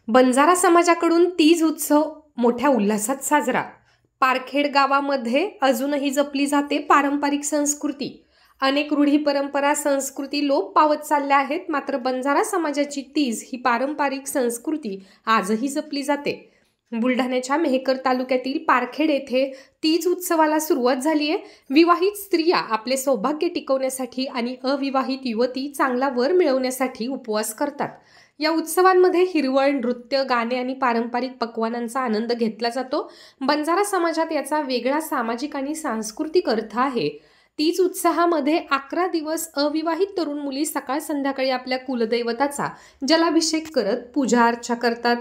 बंजारा समाजाकडून तीज उत्सव मोठ्या उल्हासात साजरा। पारखेड गावामध्ये अजूनही जपली जाते पारंपरिक संस्कृती। अनेक रूढी परंपरा संस्कृती लोप पावत चालल्या आहेत, मात्र बंजारा समाजाची तीज ही पारंपरिक संस्कृती आजही जपली जाते। बुलढाण्याच्या मेहकर तालुक्यातील पारखेड येथे तीज उत्सवाला सुरुवात झाली आहे। विवाहित स्त्रिया आपले सौभाग्य टिकवण्यासाठी आणि अविवाहित युवती चांगला वर मिळवण्यासाठी उपवास करतात। या उत्सवांमध्ये हिरवळ, नृत्य, गाणे आणि पारंपरिक पक्वानांचा आनंद घेतला जातो। बंजारा समाजात याचा वेगळा सामाजिक आणि सांस्कृतिक अर्थ आहे। तीज उत्सवामध्ये 11 दिवस अविवाहित तरुण मुली सकाळ संध्याकाळी आपल्या कुलदैवताचा जलाभिषेक करत पूजा अर्चा करतात।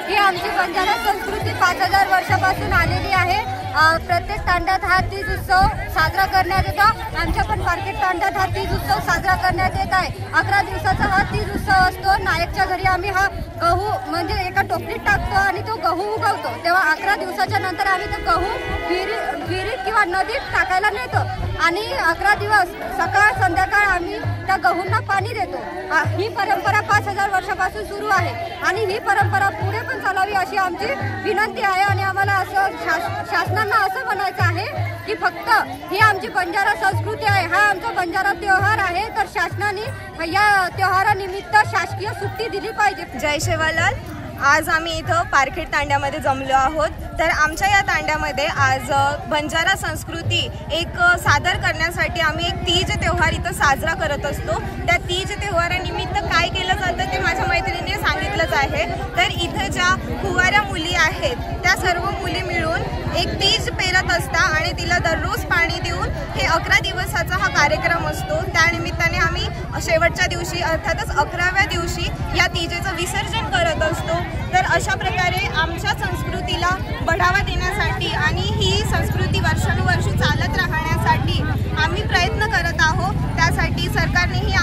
ही आमची बंजारा संस्कृती 5000 वर्षापासून आलेली आहे। प्रत्येक तांड्यात हा तीज उत्सव साजरा करण्यात येतो। आमच्या पण पारखेड तांड्यात हा तीज उत्सव साजरा करण्यात येत आहे। 11 दिवसाचा हा तीज उत्सव असतो। नायकच्या घरी आम्ही हा गहू म्हणजे एका टोपलीत टाकतो आणि तो गहू उगवतो। तेव्हा 11 दिवसाच्या नंतर आम्ही तो गहू विहिरीत किंवा नदीत टाकायला नेतो आणि 11 दिवस सकाळ संध्याकाळ आम्ही त्या गहूंना पाणी देतो। ही परंपरा 5000 वर्षापासून सुरू आहे आणि ही परंपरा पुढे पण चालावी अशी आमची विनंती आहे। आणि आम्हाला असं शासनांना असं म्हणायचं आहे की फक्त ही आमची बंजारा संस्कृती आहे, हा आमचा बंजारा त्योहार आहे, तर शासनाने या त्योहारानिमित्त शासकीय सुट्टी दिली पाहिजे। जय शेवालाल। आज आम्ही इथं पारखेड तांड्यामध्ये जमलो आहोत। तर आमच्या या तांड्यामध्ये आज बंजारा संस्कृती एक सादर करण्यासाठी आम्ही एक तीज त्योहार इथं साजरा करत असतो। त्या तीज त्योहारानिमित्त काय केलं जातं ते माझ्या मैत्रिणीने सांगितलंच आहे। तर इथं ज्या कुवाऱ्या मुली आहेत त्या सर्व मुली मिळून एक तीज पेरत असतात आणि तिला दररोज पाणी देऊन हे 11 दिवसाचा हा कार्यक्रम असतो। त्यानिमित्ताने आम्ही शेवटच्या दिवशी अर्थातच 11व्या दिवशी या तीजेचं विसर्जन करत असतो। तर अशा प्रकारे आमच्या संस्कृतीला बढ़ावा देण्यासाठी आणि ही संस्कृती वर्षानुवर्षे चालत राहण्यासाठी आम्ही प्रयत्न करत आहोत। त्यासाठी सरकारनेही